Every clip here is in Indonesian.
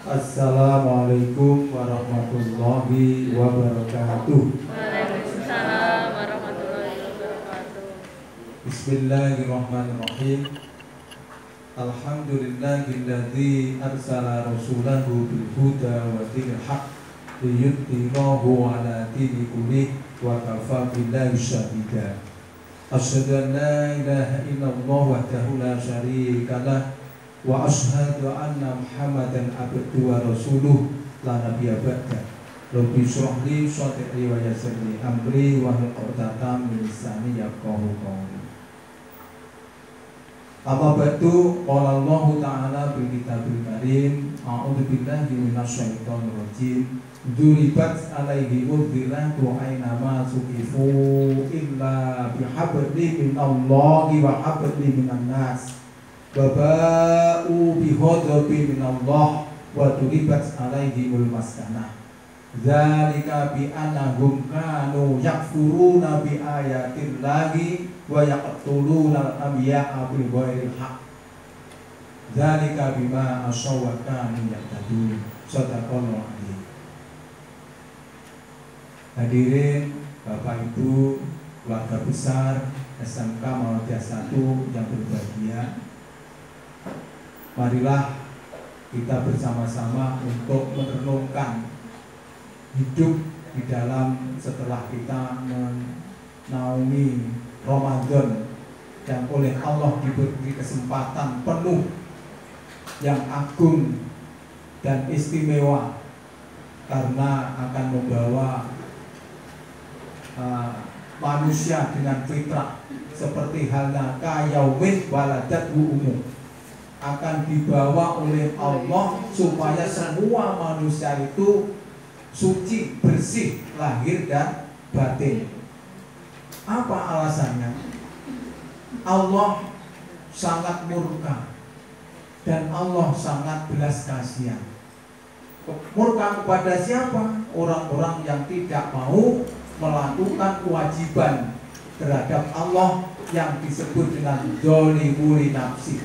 Assalamualaikum warahmatullahi wabarakatuh. Waalaikumsalam warahmatullahi wabarakatuh. Bismillahirrahmanirrahim. Alhamdulillahilladzi arsala rasulahu bil huda wa dinil haq liyudhhirahu ala dini kullih wa kafa billahi syahida. Asyhadu an la ilaha illallah wahdahu la syarika lah wa asyhadu anna Muhammadan abduhu wa rasuluh la nabiyya ba'da. Rabbi shrah li sadri wa yassir li amri wa hlul 'uqdatam min lisani yafqahu qawli. Amma ba'du, qala Allah ta'ala bil kitabil karim, a'udzu billahi minasy syaithanir rajim. Duribat alaihi udhillatu aina ma suqifu illa bihablin minallahi wa hablin minan nas. Baba'u bihadabin minallah wa duribat alaihimul maskanah. Dzalika bi annahum kanu yakfuruna bi ayatillahi wa yaqtuluna al-anbiya'a bil ghairi haqq. Dzalika bima asaw wa kanu ya'tadun. Shadaqallahu alaihi. Hadirin Bapak Ibu, keluarga besar SMK Muhammadiyah 1 yang berbahagia, marilah kita bersama-sama untuk merenungkan hidup di dalam setelah kita menaungi Ramadan yang oleh Allah diberi kesempatan penuh yang agung dan istimewa, karena akan membawa manusia dengan fitrah seperti halnya kayaumin waladatu umum, akan dibawa oleh Allah supaya semua manusia itu suci, bersih, lahir dan batin. Apa alasannya? Allah sangat murka dan Allah sangat belas kasihan. Murka kepada siapa? Orang-orang yang tidak mau melakukan kewajiban terhadap Allah yang disebut dengan dzolimul nafsi,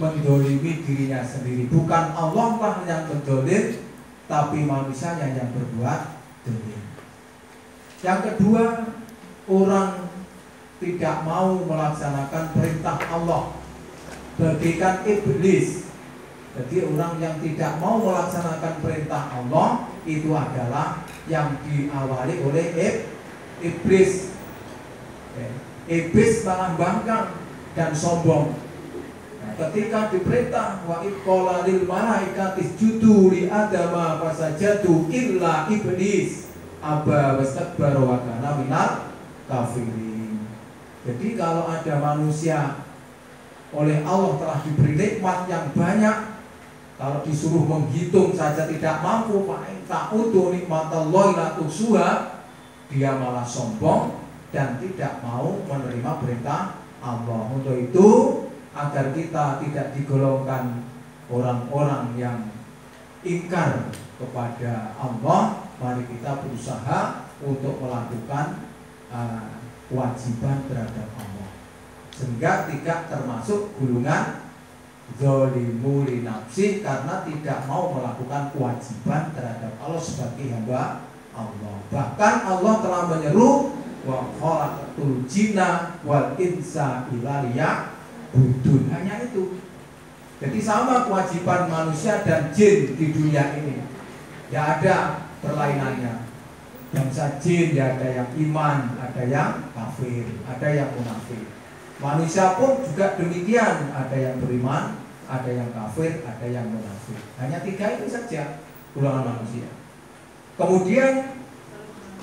mendolimi dirinya sendiri. Bukan Allah lah yang mendolim, tapi manusianya yang berbuat dolim. Yang kedua, orang tidak mau melaksanakan perintah Allah, bagaikan iblis. Jadi orang yang tidak mau melaksanakan perintah Allah itu adalah yang diawali oleh iblis. Iblis malah bangkang dan sombong. Ketika diperintah wa iqala lil malaikati isjudu li adama fasajadu illa iblis aba wastakbara wa kana minal kafirin. Jadi kalau ada manusia oleh Allah telah diberi nikmat yang banyak, kalau disuruh menghitung saja tidak mampu, ta'udu nikmatallahi la tuhsuha, dia malah sombong dan tidak mau menerima perintah Allah. Untuk itu, agar kita tidak digolongkan orang-orang yang ingkar kepada Allah, mari kita berusaha untuk melakukan kewajiban terhadap Allah, sehingga tidak termasuk golongan dzolimul nafsi, karena tidak mau melakukan kewajiban terhadap Allah sebagai hamba Allah. Bahkan Allah telah menyeru wa khalaqatul jinna wal insa illa liya'budun. Hanya itu. Jadi sama kewajiban manusia dan jin di dunia ini. Ya ada perlainannya. Bangsa jin ya ada yang iman, ada yang kafir, ada yang munafik. Manusia pun juga demikian, ada yang beriman, ada yang kafir, ada yang munafik. Hanya tiga itu saja golongan manusia. Kemudian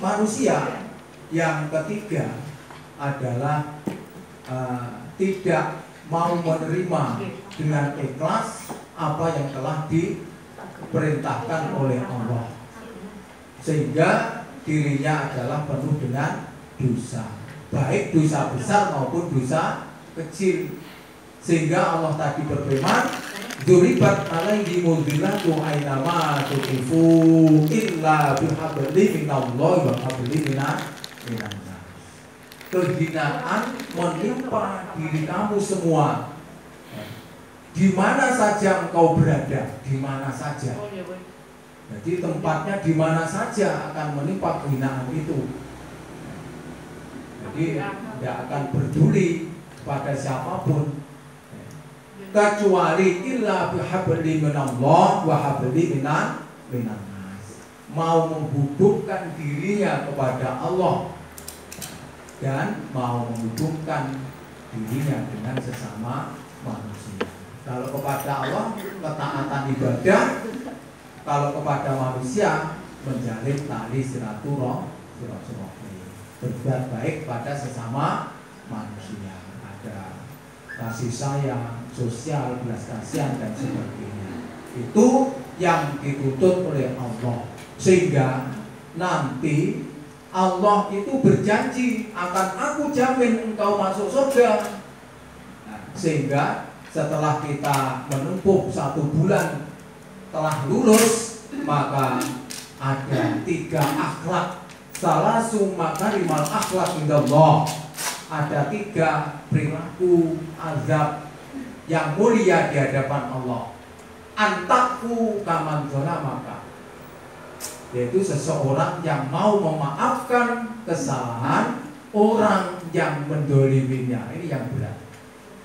manusia yang ketiga adalah tidak mau menerima dengan ikhlas apa yang telah diperintahkan oleh Allah, sehingga dirinya adalah penuh dengan dosa, baik dosa besar maupun dosa kecil. Sehingga Allah tadi berfirman, duribat alaihimul dhillatu aina ma tuqifu illa bihablin minallahi wa hablin minan nas. Kehinaan menimpa diri kamu semua di mana saja engkau berada, di mana saja. Jadi tempatnya di mana saja akan menimpa kehinaan itu. Jadi tidak akan peduli pada siapapun, kecuali illa bihabli minallah wa habli minan nas. Mau menghubungkan dirinya kepada Allah dan mau menghubungkan dirinya dengan sesama manusia. Kalau kepada Allah ketaatan ibadah, kalau kepada manusia menjalin tali silaturahmi, berbuat baik pada sesama manusia, ada kasih sayang, sosial, belas kasihan dan sebagainya. Itu yang dituntut oleh Allah, sehingga nanti Allah itu berjanji akan aku jamin engkau masuk surga. Nah, sehingga setelah kita menempuh 1 bulan telah lulus, maka ada 3 akhlak, salasu makarimal akhlak indallah. Ada 3 perilaku azab yang mulia di hadapan Allah. Antakku kaman maka, yaitu seseorang yang mau memaafkan kesalahan orang yang mendoliminya. Ini yang berat,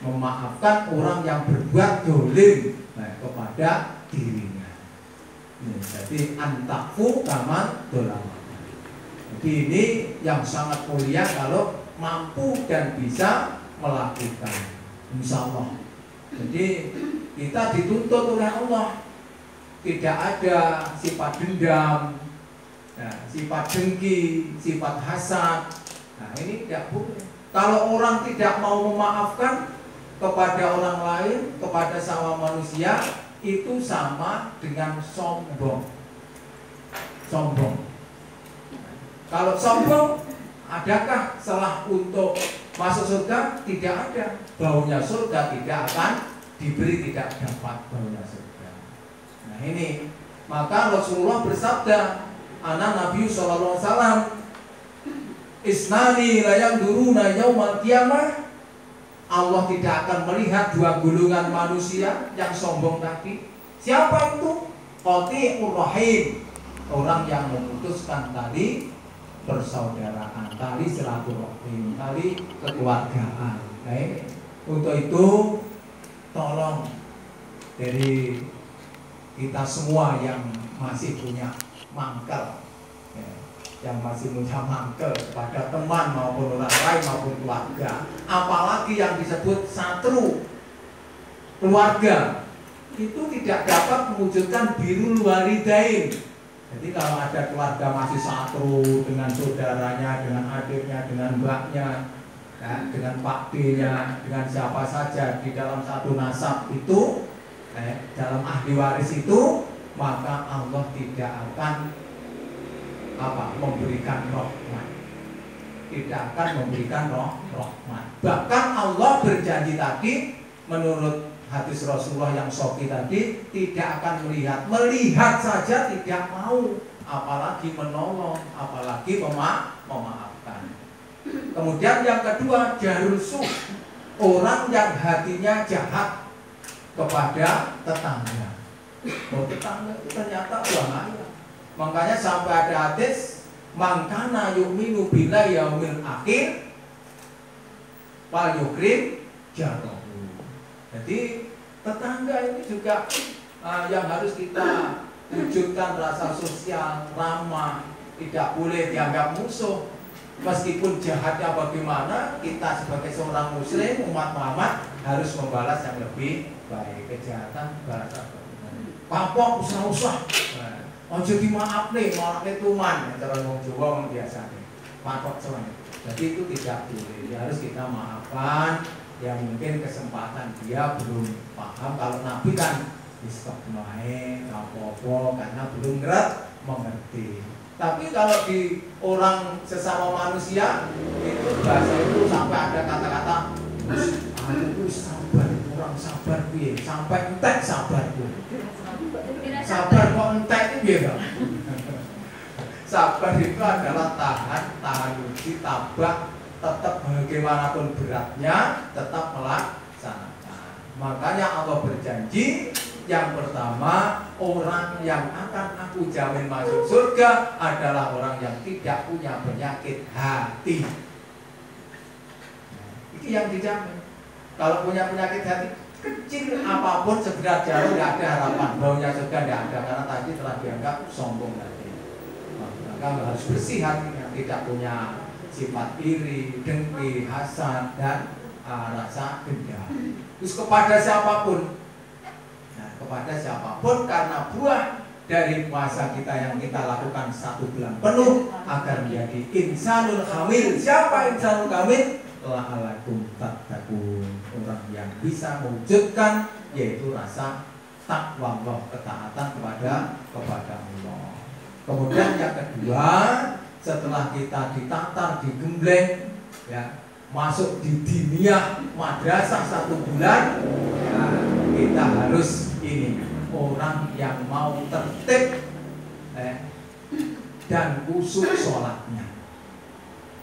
memaafkan orang yang berbuat dolim kepada dirinya. Jadi antakku kaman maka. Jadi ini yang sangat mulia kalau mampu dan bisa melakukan, insya Allah. Jadi kita dituntut oleh Allah, tidak ada sifat dendam, sifat dengki, sifat hasad. Nah ini tidak boleh. Kalau orang tidak mau memaafkan kepada orang lain, kepada sama manusia, itu sama dengan sombong. Kalau sombong, adakah celah untuk masuk surga? Tidak ada. Baunya surga tidak akan diberi, tidak dapat baunya surga. Nah ini, maka Rasulullah bersabda, ana Nabi sallallahu alaihi wasallam, isnani la yanduruna yaumal qiyamah. Allah tidak akan melihat 2 golongan manusia yang sombong tadi. Siapa itu? Qati'ur rahim, orang yang memutuskan tali persaudaraan, tali silaturahim, tali kekeluargaan. Nah ini, untuk itu tolong dari kita semua yang masih punya mangkel, yang masih punya mangkel kepada teman maupun orang lain maupun keluarga, apalagi yang disebut satru keluarga, itu tidak dapat mewujudkan birrul walidain. Jadi kalau ada keluarga masih satru dengan saudaranya, dengan adiknya, dengan mbaknya, dengan Pak D-nya, dengan siapa saja di dalam satu nasab itu, dalam ahli waris itu, maka Allah tidak akan memberikan rahmat, tidak akan memberikan rahmat. Bahkan Allah berjanji tadi, menurut hadis Rasulullah yang sahih tadi, tidak akan melihat saja tidak mau, apalagi menolong, apalagi memaafkan. Kemudian yang kedua, jarul su, orang yang hatinya jahat kepada tetangga. Tetangga itu ternyata bahaya. Makanya sampai ada hadis, man kana yu'minu billahi yaumil akhir fal yukrim jarahu. Jadi tetangga ini juga yang harus kita wujudkan rasa sosial, ramah, tidak boleh dianggap musuh. Meskipun jahatnya bagaimana, kita sebagai seorang muslim, umat Muhammad harus membalas yang lebih baik. Kejahatan balas papok usah-usah. Ojo dimaaf nih, maaf nih tuman. Cara ngomong Jawa orang biasa nih. Papok cuman. Jadi itu tidak boleh. Harus kita maafkan. Yang mungkin kesempatan dia belum paham. Kalau Nabi kan stop main, apa-apa, karena belum mengerti. Tapi kalau di orang sesama manusia itu bahasa itu sampai ada kata-kata aku sabar, kurang sabar piye, sampai entek sabarku. Sabar kok entek piye ya? Sabar itu adalah tahan uji, tabah, tetap bagaimanapun beratnya tetap melaksanakan. Makanya Allah berjanji, yang pertama, orang yang akan aku jamin masuk surga adalah orang yang tidak punya penyakit hati. Itu yang dijamin. Kalau punya penyakit hati kecil apapun segera jauh, tidak ada harapan. Baunya surga tidak ada, karena tadi telah dianggap sombong tadi. Maka harus bersih hatinya, tidak punya sifat iri, dengki, hasad, dan rasa dendam. Terus kepada siapapun, kepada siapapun, karena buah dari puasa kita yang kita lakukan 1 bulan penuh agar menjadi insanul kamil. Siapa insanul kamil? La'alakum tattaqun, orang yang bisa mewujudkan yaitu rasa takwa Allah, ketaatan kepada Allah. Kemudian yang kedua, setelah kita ditatar, digembleng, ya, masuk di diniyah madrasah 1 bulan, ya, kita harus ini orang yang mau tertib dan khusyuk sholatnya.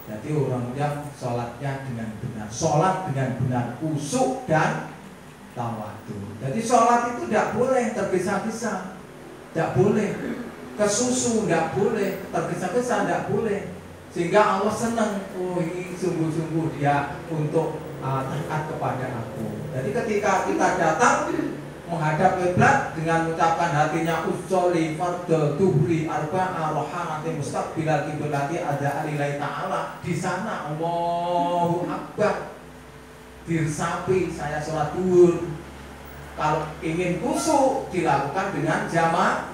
Jadi orang yang sholatnya dengan benar, sholat dengan benar, khusyuk dan tawadhu. Jadi sholat itu tidak boleh tergesa-gesa, tidak boleh kesusu, tidak boleh tergesa-gesa, tidak boleh. Sehingga Allah senang, oh ini sungguh-sungguh dia untuk taat kepada aku. Jadi ketika kita datang menghadap kiblat dengan mengucapkan hatinya usolli fardhu duhri arba'a rohanati mustaqbilal kiblati ada alillahi ta'ala, di sana Allahu Akbar diresapi saya sholat duhur. Kalau ingin khusyuk dilakukan dengan jamaah.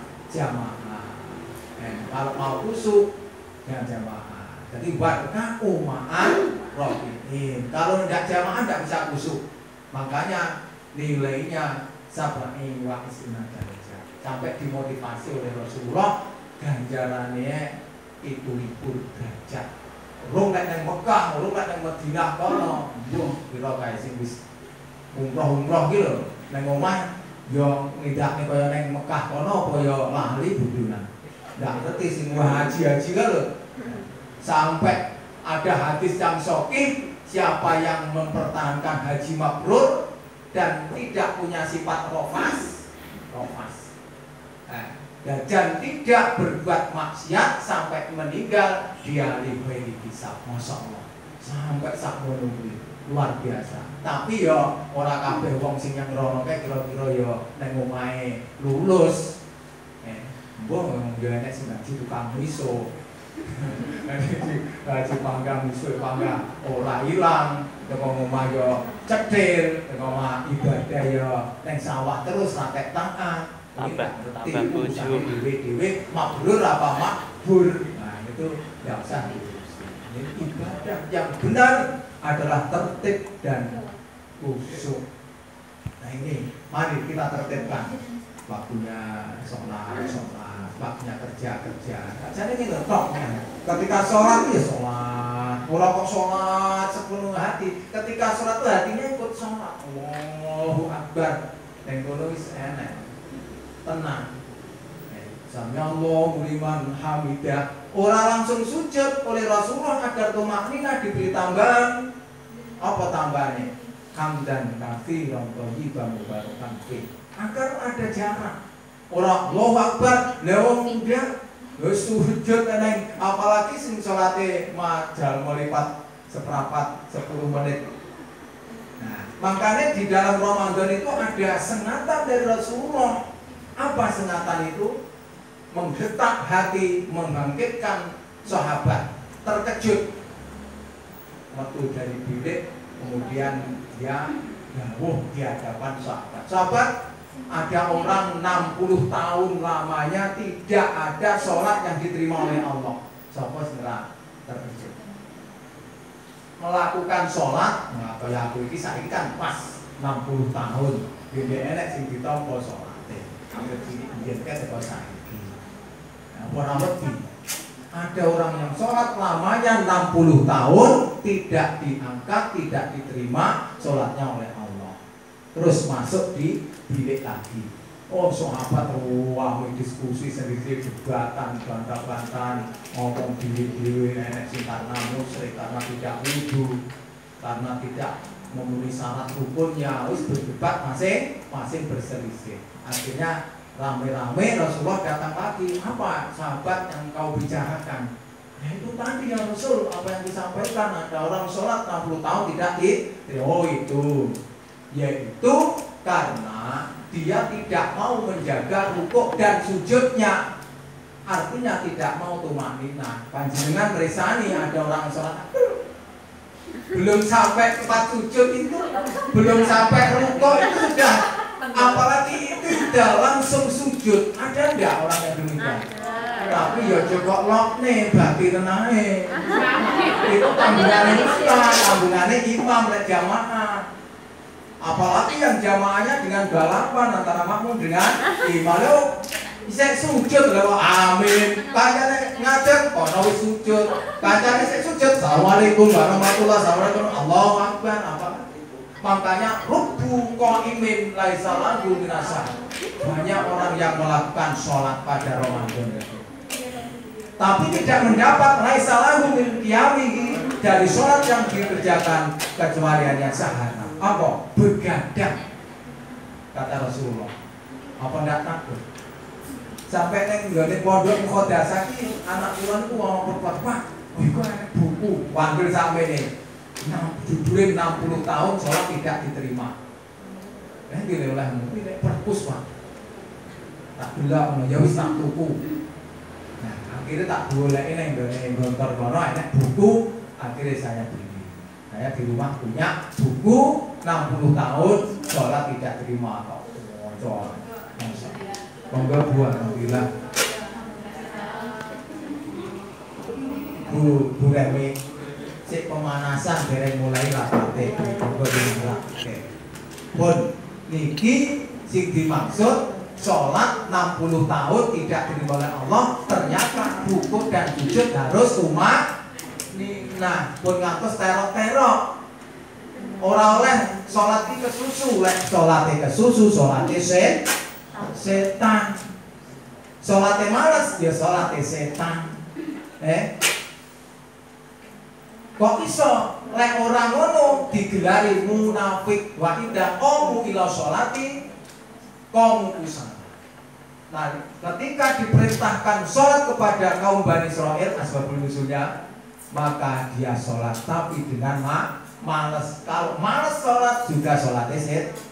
Kalau mau khusyuk dengan jamaah. Jadi warka'u ma'al raki'in. Kalau tidak jamaah tidak bisa khusyuk. Makanya nilainya sabai wa isna derajat. Sampai dimotivasi oleh Rasulullah, ganjarannya itu 1000 derajat. Rong nek nang Mekah, rong nek nang Madinah kono, mbuh kira kae sing wis umroh ki lho, nang omah yo ngidakne kaya nang Mekah kono apa yo lali budunan. Ndak ngerti sing haji-haji kan lho. Sampai ada hadis yang sahih, siapa yang mempertahankan haji mabrur dan tidak punya sifat rofas, dan tidak berbuat maksiat sampai meninggal, dia liberi hisab. Masya Allah, sampai sakmono luar biasa. Tapi ya orang kabeh wong sing yang ngrono kae kira-kira ya nang omahe lulus. Mbok ngomong yo nek sing ngaji tukang miso. Ngaji panggang miso panggang ora ilang. Teko omah yo cetil, teko omah ibadah yo nang sawah terus ratek taat. Tambah bojo dhewe mabrur apa makbur. Nah, itu enggak usah diurusi. Ini ibadah yang benar adalah tertib dan khusyuk. Nah, ini mari kita tertibkan waktunya sholat, waktunya kerja. Jadi ini letoknya. Ketika sholat ya sholat, orang kok sholat sepenuh hati. Ketika sholat itu hatinya ikut sholat. Allahu Akbar. Yang kono wis enak, tenang. Sami Allahu liman hamidah. Orang langsung sujud oleh Rasulullah agar tumakninah diberi tambahan. Apa tambahannya? Hamdan katsiran thayyiban mubarakan fi. Agar ada jarak. Orang Allahu Akbar, lewat muda, sujud neng, apalagi sing salate majal melipat seperempat 10 menit. Nah, makanya di dalam Ramadan itu ada sengatan dari Rasulullah. Apa sengatan itu? Menggetak hati, membangkitkan sahabat. Terkejut waktu dari bilik, kemudian dia dawuh di hadapan sahabat. Sahabat, ada orang 60 tahun lamanya tidak ada sholat yang diterima oleh Allah. Sahabat segera terkejut. Melakukan sholat, nah kaya aku ini saiki kan pas 60 tahun. Beda enek sing ditampa sholate. Hampir sini biyen teko saiki. Nah, ora lebih. Ada orang yang sholat lamanya 60 tahun tidak diangkat, tidak diterima sholatnya oleh Allah. Terus masuk di bilik lagi. Oh sahabat wah diskusi sendiri, debatan, bantah-bantahan, ngomong diri-diri nenek sing karena musyrik, karena tidak wudu, karena tidak memenuhi syarat rukun, ya wis berdebat masing-masing berselisih. Akhirnya rame-rame Rasulullah datang lagi. Apa sahabat yang kau bicarakan? Ya itu tadi ya Rasul, apa yang disampaikan, ada orang sholat 60 tahun tidak oh itu, yaitu karena dia tidak mau menjaga rukuk dan sujudnya. Artinya tidak mau tumanina. Panjenengan resani ada orang sholat belum sampai tempat sujud itu, belum sampai rukuk itu sudah, apalagi itu sudah langsung sujud. Ada enggak orang yang demikian? Tapi ya cukup lok nih, berarti tenahe. Itu tanggungannya imam dan jamaah. Apalagi yang jamaahnya dengan balapan antara makmum dengan imam. Lo bisa sujud lho, amin. Kancane ngadeg kono wis sujud. Kancane sik sujud, assalamualaikum warahmatullahi wabarakatuh. Allahu akbar. Apa itu? Makanya rubu qaimin laisa lahu minasa. Banyak orang yang melakukan sholat pada Ramadan itu, tapi tidak mendapat laisa lahu min qiyamihi, dari sholat yang dikerjakan kecuali hanya sahana. Apa? Begadang. Kata Rasulullah. Apa ndak takut? Sampai neng nggone pondok Mukhodasah iki anak kula niku wong perempuan, Pak, iku enek buku wanggil sampe judulnya 60 tahun sholat tidak diterima. Gini oleh mungkin perpus, Pak. Tak delok ngono ya wis tak tuku. Nah, akhirnya tak boleh neng gontor kono enek buku, akhirnya saya beli. Saya di rumah punya buku 60 tahun sholat tidak terima kok. Maca. Monggo Bu alhamdulillah. Bu Remi, sik pemanasan dereng mulai rapate. Monggo dimulai. Pun niki sing dimaksud sholat 60 tahun tidak diterima oleh Allah, ternyata rukuk dan sujud harus nah pun ngantos terok-terok. Ora oleh sholat iki kesusu, lek sholate kesusu sholate setan. Sholatnya males, ya sholatnya setan. Kok iso lek orang ngono digelari munafik wa idza qamu ila sholati qamu kusala. Nah, ketika diperintahkan sholat kepada kaum Bani Israil, asbabul nuzulnya, maka dia sholat tapi dengan males. Kalau males sholat juga sholatnya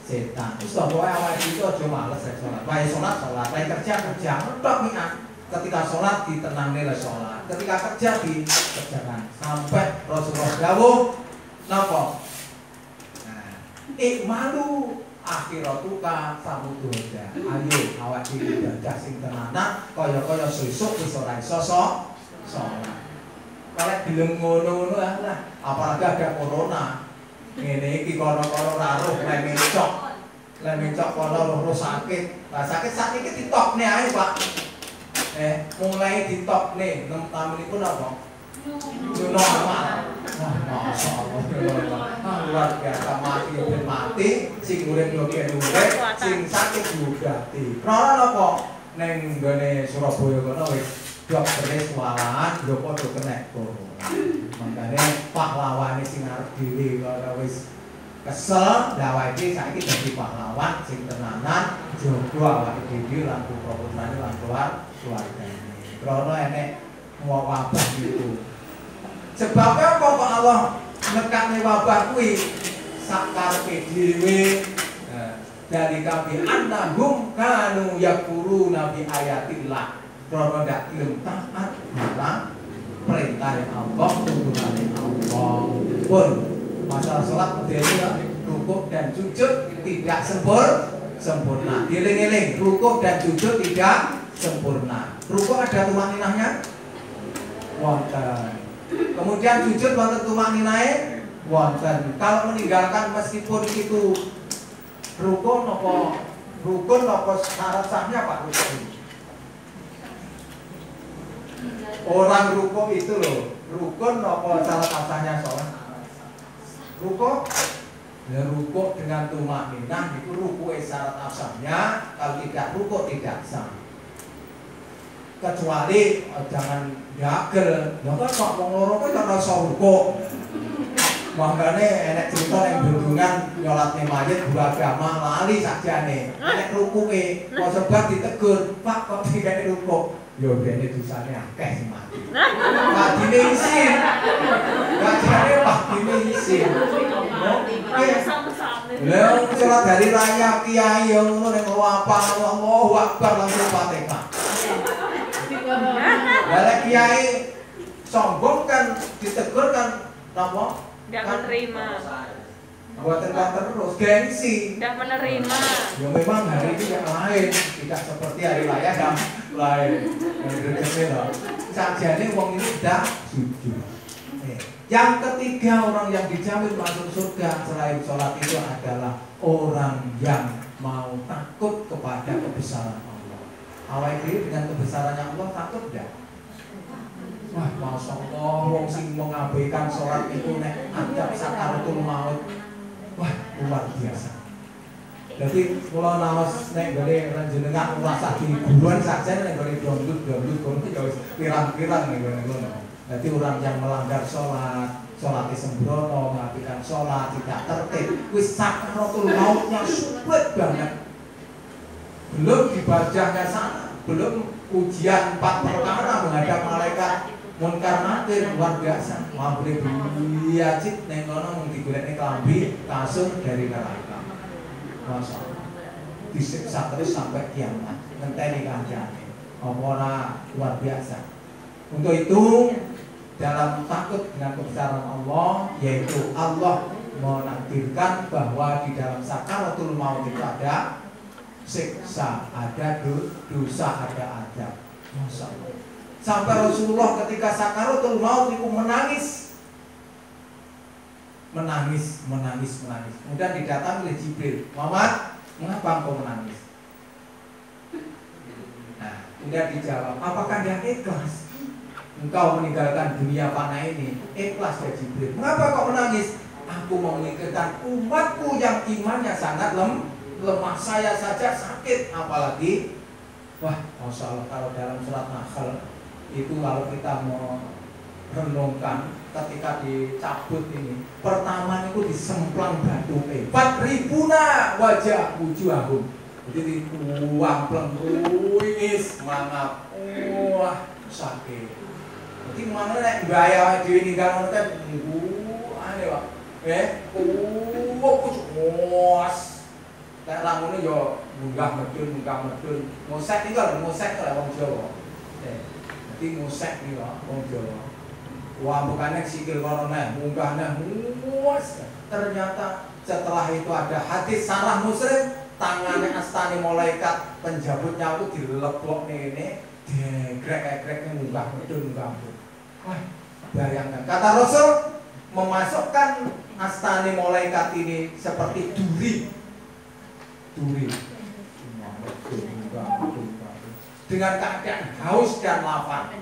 setan. Terus bahwa awal itu aja males sholat. Baik sholat, baik kerja. Mentok nih. Ketika sholat ditenangin lah sholat. Ketika kerja dikerjakan. Sampai Rasulullah dawuh napa? Nah, ikmalu akhiratuka samudoda. Ayo awak dhewe ibadah sing tenanan kaya-kaya sesuk wis ora iso sholat. Kalau gelem ngono-ngono lah, apalagi ada corona. Ngene iki kono-kono raruh lemencok kono roh sakit. Lah sakit iki ditokne ae, Pak. Mulai ditokne, tamunipun apa? New normal. Masyaallah. Luar biasa, mati, sing urip yo urip, sing sakit diobati. Krana napa? Ning nggone Surabaya kono wis dokter swalahan yo padha kena corona. Makane pahlawane sing arep dhewe kok wis kesel, awake dhewe saiki dadi pahlawan sing tenanan jaga awake dhewe lan putra-putrane lan keluargane. Krana enek wabah gitu. Sebabnya apa kok Allah nekane wabah kuwi sakarepe dhewe. Dari kami annahum kanu yaquluna bi ayatillah. Krana ndak gelem taat marang perintah Allah, tuntunan Allah. Pun masalah sholat model rukuk dan sujud tidak sempurna. Dieling-eling, rukuk dan sujud tidak sempurna. Rukuk ada tumaninahnya? Wonten. Kemudian sujud wonten tumaninahe? Wonten. Kalau meninggalkan meskipun itu rukun apa syarat sahnya Pak rukun? Orang rukuk itu loh, rukun apa syarat sahnya sholat? Rukuk, ya rukuk dengan tumakninah itu rukuk syarat asahnya. Kalau tidak rukuk tidak sah. Kecuali jangan gagel, ya kan kok wong loro kan ora iso rukuk. Makane enek cerita yang kagungan nyolatne mayit beragama lali sakjane. Nek rukuke kok sebab ditegur, Pak kok dikek rukuk. Yo bene dosane akeh sing mati. Padine isin. Gajane padine isin. Lha sholat hari raya kiai yo ngono nek apa Allahu Akbar langsung Fatihah. Lah kiai sombong kan ditegur kan napa? Enggak menerima. Buatan terus gengsi. Enggak menerima. Ya memang hari ini yang lain, tidak seperti hari raya yang lain. Sajane wong ini sudah jujur. Yang ketiga orang yang dijamin masuk surga selain sholat itu adalah orang yang mau takut kepada kebesaran Allah. Awal ini dengan kebesarannya Allah takut enggak? Wah, masya Allah, wong sing mengabaikan sholat itu nek adab sakaratul maut. Wah, luar biasa. Jadi kalau nawas nek gede jenengan merasa hiburan saja nek gede dongdut kono ya wis pirang-pirang nek ngono. Jadi orang yang melanggar sholat sembrono, mengabaikan sholat, tidak tertib, wis sakaratul mautnya sulit banget. Belum dibacanya sana, belum ujian 4 perkara menghadap malaikat munkar nakir luar biasa. Mau boleh biacit neng kono mung digolekne klambi kasur dari neraka. Masya Allah. Disiksa terus sampai kiamat. Ngenteni kancane. Apa ora luar biasa. Untuk itu dalam takut dengan kebesaran Allah, yaitu Allah menakdirkan bahwa di dalam sakaratul maut itu ada siksa, ada dosa, ada adab. Masya Allah. Sampai Rasulullah ketika sakaratul maut itu menangis. Kemudian didatangi oleh Jibril. Muhammad, mengapa engkau menangis? Nah, kemudian dijawab, apakah dia ikhlas? Engkau meninggalkan dunia fana ini. Ikhlas ya Jibril. Mengapa kau menangis? Aku mau meninggalkan umatku yang imannya sangat lemah. Saya saja sakit, apalagi wah, Masya Allah, kalau dalam surat Nahl itu kalau kita mau renungkan ketika dicabut ini, pertama itu disemplang batu 4.000 wajah wujuhahum. Jadi dibuang plengkuis mangap. Wah, sakit. Jadi mana nek bahaya dhewe ninggal ngono kan aneh Pak. Kucus. Nek ra ngono ya munggah medun. Ngosek iki lho, ngosek kok wong Jawa. Jadi ngosek iki lho wong Jawa. Wah, bukannya sikil corona, munggahnya muas. Ternyata setelah itu ada hadis Sarah Muslim, tangannya astani malaikat penjabut nyawa dileplok ini, digrek-greknya munggah medun. Wah, bayangkan. Kata Rasul, memasukkan astani malaikat ini seperti duri. Dengan keadaan haus dan lapar.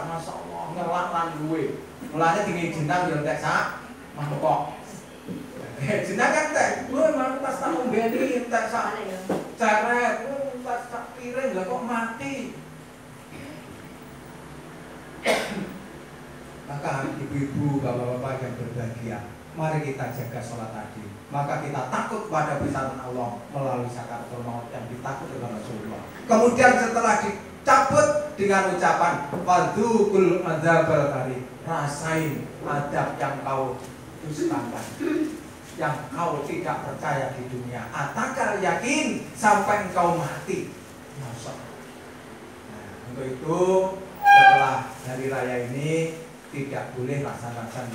Masya Allah, ngelak gue. Mulanya tinggi jenang yang tak sak mangkok. Jenang kan tak, gue mau tas tak umbeni tak sak ceret, tas sak piring lah kok mati. Maka ibu-ibu, bapak-bapak yang berbahagia, mari kita jaga sholat tadi. Maka kita takut pada besaran Allah melalui sakaratul maut yang ditakut oleh Rasulullah. Kemudian setelah dicabut dengan ucapan fadzukul adzabal kari, rasain adab yang kau dustakan, yang kau tidak percaya di dunia. Atakal yakin sampai engkau mati. Masya Allah. Nah, untuk itu setelah hari raya ini tidak boleh rasan-rasan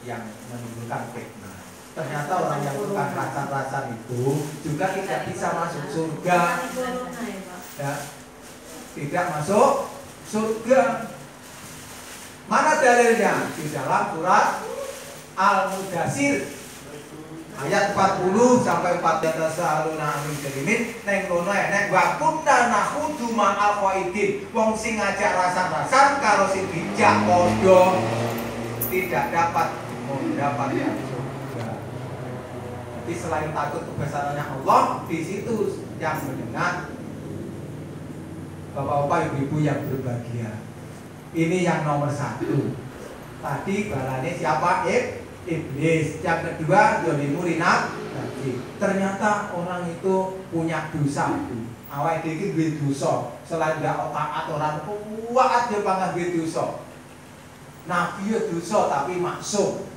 yang menimbulkan fitnah. Ternyata orang yang bukan rasan-rasan itu juga tidak bisa masuk surga. Ya, tidak masuk surga. Mana dalilnya? Di dalam surat Al-Mudaththir ayat 40 sampai 41 amin kerimin neng kono enek wa kunna nakhudu ma'al qaidin. Wong sing ngajak rasan-rasan karo sing bijak padha tidak dapat mendapatkan surga. Jadi selain takut kebesarannya Allah, di situ yang mendengar bapak-bapak, ibu-ibu yang berbahagia. Ini yang nomor 1. Tadi balane siapa? iblis. Yang kedua zalimu nafsi. Ternyata orang itu punya dosa. Awake dhewe iki duwe dosa. Selain gak taat orang kuat dia pangan duwe dosa. Nabi ya dosa tapi maksum.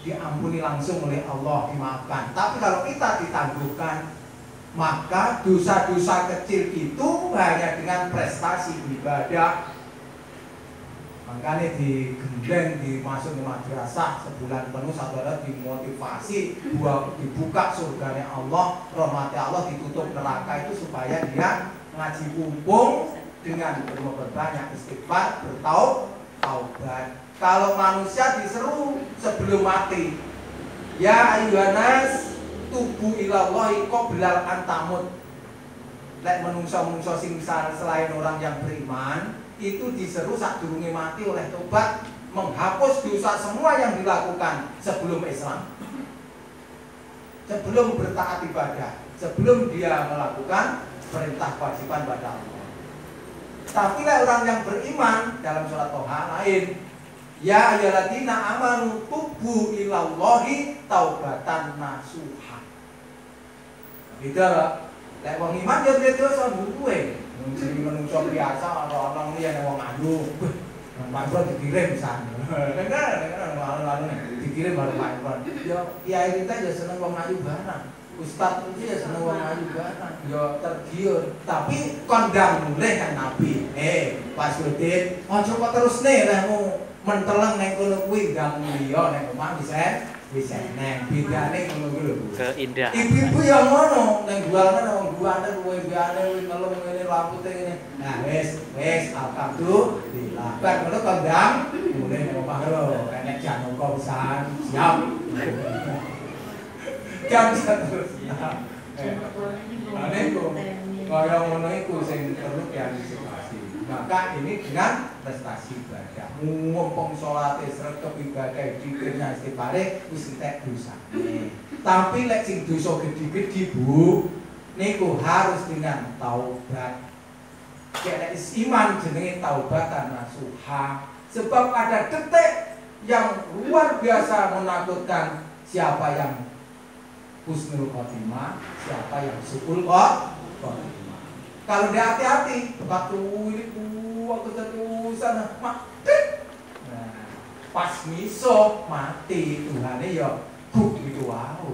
Diampuni langsung oleh Allah, dimaafkan. Tapi kalau kita ditangguhkan, maka dosa-dosa kecil itu hanya dengan prestasi ibadah. Makanya digendeng, dimasuk ke madrasah sebulan penuh, saudara dimotivasi bahwa dibuka surganya Allah, rahmati Allah, ditutup neraka itu supaya dia ngaji kumpul dengan berbanyak istighfar, bertaubat. Kalau manusia diseru sebelum mati, ya ayyuhanas tubu ilallahi qoblal antamut. Lek menungso-menungso sing selain orang yang beriman itu diseru sadurunge mati oleh tobat, menghapus dosa semua yang dilakukan sebelum Islam, sebelum bertaat ibadah, sebelum dia melakukan perintah kewajiban pada Allah. Tapi lek orang yang beriman dalam surat Toha lain, ya ayyuhalladzina amanu tubu ilallahi taubatan nasuha. Beda lah. Lek wong iman ya dosa duwe. Jadi menungso biasa orang liya wong ayu. Nang pantro dikirim pisan. Dengar lalu dikirim baru pantro. Yo kiai kita ya seneng wong ayu barang. Ustaz itu ya seneng wong ayu barang. Yo tergiur. Tapi kondang mulih kan Nabi. Pas Udin, ojo kok terus nih lemu menteleng neng kono kuwi ndang liya neng omah bisa neng bidane ngono kuwi lho. Keindahan. Ibu-ibu ya ngono, neng jualan nang buane kuwi biane kuwi telung ngene rambute ngene. Nah wis alhamdulillah. Bar ngono kondang mulai neng omah lho, enek janoko pisan. Siap. Jam terus. Ane kok kaya ngono iku sing perlu diantisipasi. Maka ini dengan prestasi ibadah. Mumpung salate sregep ibadah dikirnya istighfare wis entek dosa. Tapi lek sing dosa gedhi-gedhi Bu, niku harus dengan taubat. Nek iman jenenge taubatan nasuha. Sebab ada detik yang luar biasa menakutkan, siapa yang husnul khotimah, siapa yang su'ul khotimah. Kalau dia hati-hati, waktu ini waktu terusan mati. Nah, pas miso mati Tuhannya ya guk gitu wow.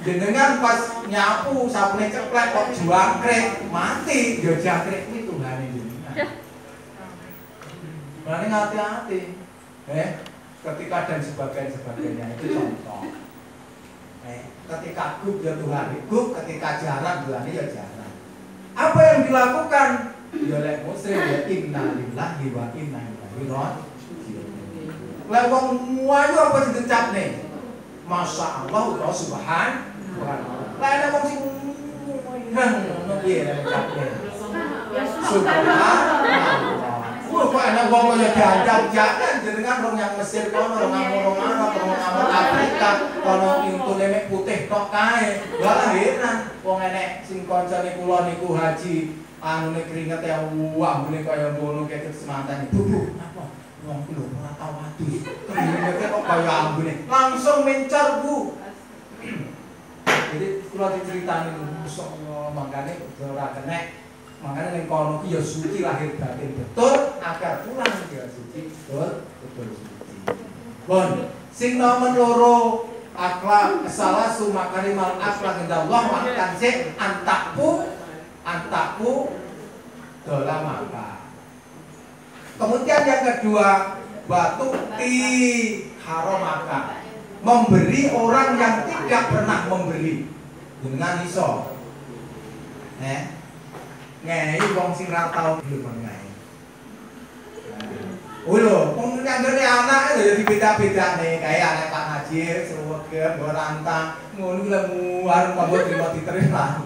Jenengan pas nyapu sapune ceplek kok jangkrik mati, ya jangkrik ini Tuhannya jenengan. Berarti hati-hati. Ketika dan sebagainya itu contoh. Ketika guk ya Tuhan guk, ketika jarang Tuhannya ya jarang. Apa yang dilakukan? Ya lek muslim ya inna lillahi wa inna ilaihi raji'un. Lek wong muayu apa sing dicapne? Masyaallah utawa subhanallah. Lek ana wong sing ngono piye lek dicapne? Subhanallah. Kok ana wong kaya dianggap jangan jenengan wong yang Mesir kono, wong Arab, wong Afrika, kono intune mek putih tok kae. Lah heran wong enek sing kancane kula niku haji anune keringet ya ambune kaya ngono kaya semanten. Bu, apa? Wong ku lho ora tau adus. Keringet kok kaya ambune. Langsung mencar, Bu. Jadi kula diceritani masyaallah mangkane ora kenek. Makanya ning kono ki ya suci lahir batin betul, agar pulang dia suci betul suci. Bon, sing nomor loro akhlak salasu makarimal akhlak indallah makan se antakku dola maka. Kemudian yang kedua batu ti haromaka, memberi orang yang tidak pernah memberi dengan iso. Ngei wong sing ra tau lho ngei. Lho, wong nyanggone anak lho ya dibeda-bedane, kaya anak Pak Najir, sruwegem, nggo rantang, ngono lho muar kanggo trimo diterima.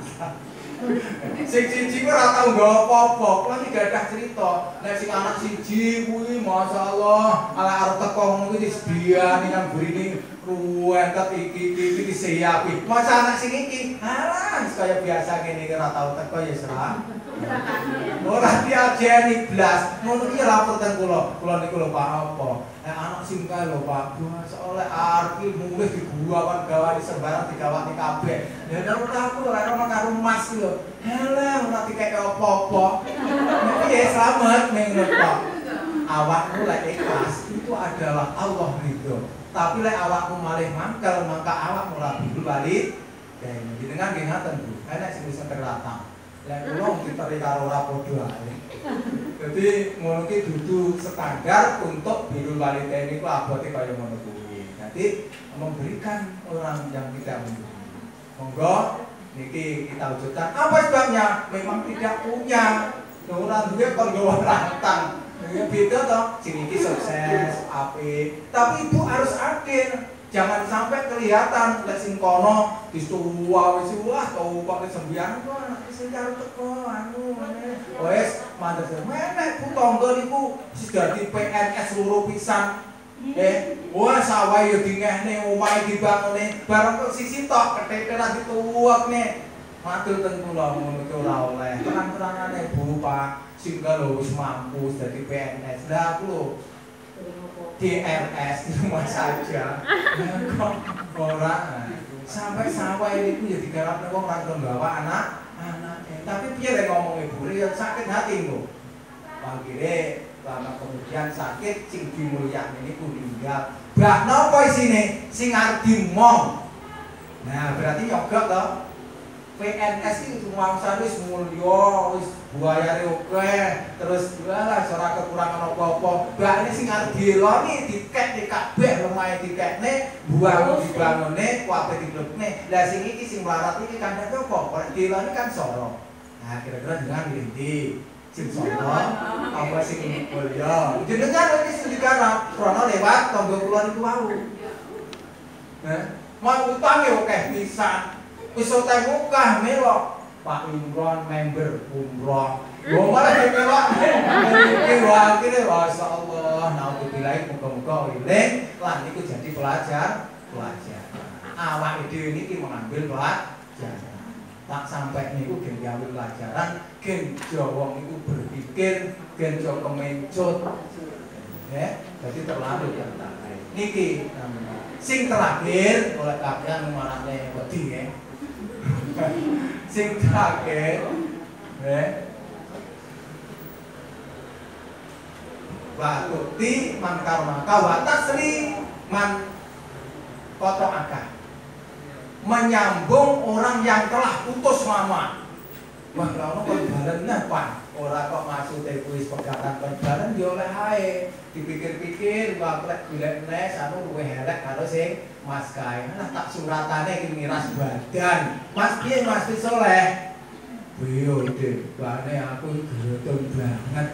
Sing siji ku ora tau nggawa apa-apa, kuwi iki gadah crita. Nek sing anak siji kuwi masyaallah, ala arep teko ngono kuwi disediani nang burine ruwentet iki disiapi. Masa anak sing iki, alah kaya biasa kene iki ora tau teko ya serah. Ora diajeni blas. Ngono iki lapor teng kula. Kula niku lho Pak apa? Anak sing kae lho Pak. Oleh arep mulih diguwawan gawani sembarang digawani kabeh. Ya ora aku ora ono karo Mas lho. Heleh ora dikek apa-apa. Piye slamet ning ngono Pak. Awakmu lek ikhlas itu adalah Allah ridho. Tapi lek awakmu malih mangkel maka awakmu ora bidul balik. Dan jenengan nggih ngaten Bu. Enek sing bisa terlatang. Lek kula diteri karo ora padha ae. Jadi ngono ki dudu standar untuk bidul balik niku abote kaya ngono kuwi. Jadi memberikan orang yang tidak mempunyai. Monggo niki kita wujudkan. Apa sebabnya? Memang tidak punya. Ora duwe kok nggawa rantang. Ya beda toh, sing iki sukses, apik. Tapi ibu harus adil. Jangan sampai kelihatan lek sing kono disuwa wis wah tau kok sembian kok anak sing karo teko anu ngene. Wis mandeg menek ku tangga niku wis dadi PNS loro pisan. Wah sawah yo dingehne omahe dibangune bareng kok sisi tok ketete ra dituwekne. Matur ten kula ngono ki ora oleh. Terang-terangane Bu Pak sing lho wis mampu dadi PNS. Lah aku lho DRS di rumah saja. Kok ora sampai sawah ini ya digarapne wong ra nggawa anak-anake. Tapi piye lek ngomong ibu ya sakit hati lho. Akhire lama kemudian sakit sing dimulyakne niku meninggal. Bak napa isine sing arep dimong. Nah, berarti nyogok to. PNS itu mangsane wis mulya, wis buayane oke, terus lah ora kekurangan apa-apa. Mbakne sing arep dieloni dikek kabeh lumahe dikekne, buang dibangone, kuwabe dilebne. Lah sing iki sing melarat iki kandhane apa? Ora dieloni kan soro. Nah, kira-kira dengan ndi? Sing soro apa sing mulya? Jenengan iki sing digarap krana lewat tangga kula niku wau. Mau utang ya oke pisan. Wis utang mukah melok Pak Imron member umroh. Wong malah melok. Iki wae kene masyaallah naudzubillah muga-muga eling lan niku jadi pelajaran. Awake dhewe niki mengambil pelajaran. Tak sampai niku gen gawe pelajaran, gen Jawa niku berpikir, gen Jawa kemencut. Ya, jadi terlalu kan. Niki sing terakhir oleh kabeh marane wedi ya. Sing terakhir Watuti man karmaka watasri man kotoaka. Menyambung orang yang telah putus lama. Wah, kalau kok balen napa? Ora kok maksude kuwi pegatan balen yo oleh ae. Dipikir-pikir wah lek golek nes anu luwih elek karo sing Mas kae. Lah tak suratane iki miras badan. Mas piye Mas Soleh? Yo ide, bane aku gedung banget.